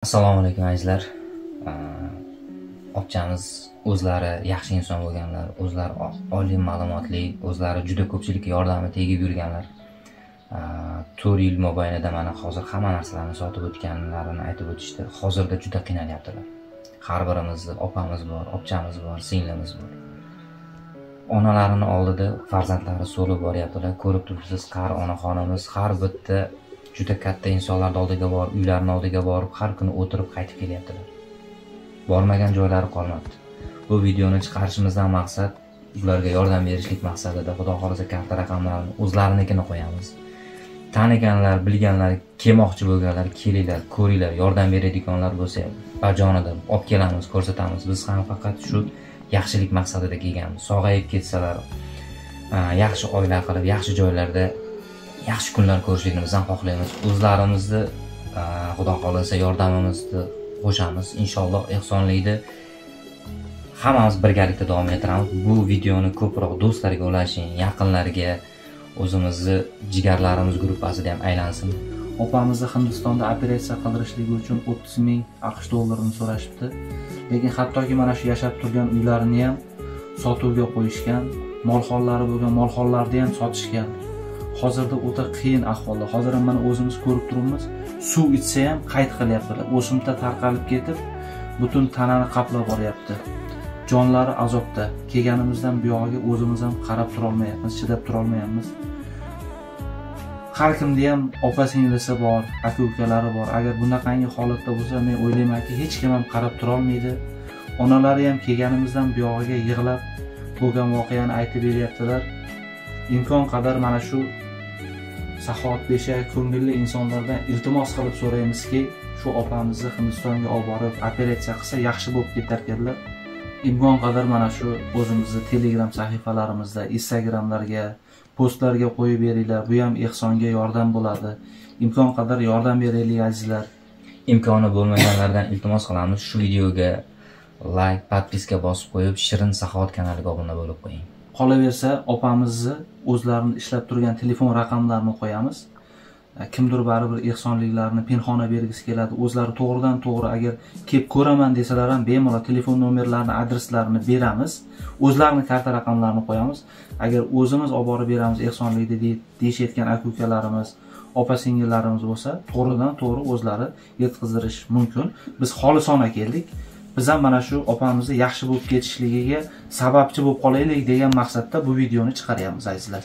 Assalomu alaykum azizlar. Opchamiz o'zlari yaxshi inson bo'lganlar, o'zlari oliy ma'lumotli, o'zlari juda ko'pchilikka yordami tegib yurganlar. 4 yil mobaynida mana hozir hamma narsalarni sotib o'tganlarini aytib o'tishdi. Hozirda juda qiynalyaptilar. Har birimizni opamiz bor, opchamiz bor, singlimiz bor. Onalarini oldida farzandlari so'lib boryaptilar. Ko'rib turibsiz, qari onaxonimiz har bitta juda katta insonlar oldiga borib, uylarining oldiga borib, har kuni o'tirib qaytib kelyaptilar. Bormagan joylari qolmabdi. Bu videoni chiqarishimizdan maqsad ularga yordam berishlik maqsadida, xudo xolisa karta raqamlarini o'zlarinikini qo'yamiz. Taniganlar, bilganlar, kelmoqchi bo'lganlar, kelinglar, ko'ringlar, yordam beradiganlar bo'lsa, bajonida olib kelamiz, ko'rsatamiz. Biz ham faqat shu yaxshilik maqsadida kelganmiz. Sog'ayib ketsalar, yaxshi oila qilib, yaxshi joylarda yaxshi kunlar ko'rishligimizdan xohlaymiz. O'zlarimizni xudo xolisa yordamimizni qo'shamiz. Inshaalloh ehsonlikni hammamiz birgalikda davom ettiramiz. Bu videoni ko'proq do'stlarga ulashing, yaqinlarga, o'zimizni jigarlarimiz gruppasida ham aylansin. Opamizni Hindistonda operatsiya qildirishligi uchun 30 ming AQSh dollarini so'rashibdi. Lekin hattoki mana shu yashab turgan uylarini ham sotuvga qo'yishgan, mol-hollari bo'lgan mol-hollarni ham sotishgan. Hozirda o'ta qiyin ahvolda. Hozir ham mana o'zimiz ko'rib turibmiz. Suv ichsa ham qayt qilyaptilar. O'simta tarqalib ketib, butun tanani qaplab boryapti. Jonlari azobda. Kelganimizdan bu yog'iga o'zimiz ham qarab tura olmayapmiz, chidab tura olmayapmiz. Har kimda ham opa-singlisi bor, aka-ukalari bor. Agar bunaqangi holatda bo'lsa, men o'ylaymanki, hech kim ham qarab tura olmaydi. Onalari ham kelganimizdan bu yog'iga yig'lab bo'lgan voqeani aytib beryaptilar. Imkon qadar mana shu Saxovat Besha ko'ngilli insonlardan iltimos qilib so'raymizki, shu opamizni Hindistonga olib borib operatsiya qilsa yaxshi bo'lib ketarkanlar. Imkon qadar mana shu o'zimizni Telegram sahifalarimizda, Instagramlarga, postlarga qo'yib beringlar. Bu ham ehsonga yordam bo'ladi. Imkon qadar yordam beraylik azizlar. Imkoni bo'lmaganlardan iltimos qilamiz, shu videoga like, podpiska bosib qo'yib, Shirin Saxovat kanaliga obuna bo'lib qo'ying. Qolaversa, opamizni o'zlarini ishlab turgan telefon raqamlarini qo'yamiz. Kimdir baribir ehsonliklarini pinhona bergisi keladi. O'zlari to'g'ridan to'g'ri agar kelib ko'raman desalar ham bemalol telefon nomerlarini, adreslarini beramiz. O'zlarining karta raqamlarini qo'yamiz. Agar o'zimiz olib borib beramiz ehsonlikni deyishayotgan aka-ukalarimiz, opa-singillarimiz bo'lsa, to'g'ridan to'g'ri o'zlari yetkazirish mumkin. Biz xolisona keldik. Biz ham mana shu opamizni yaxshi bo'lib ketishligiga sababchi bo'lib qolaylik degan maqsadda bu videoni chiqaryapmiz azizlar.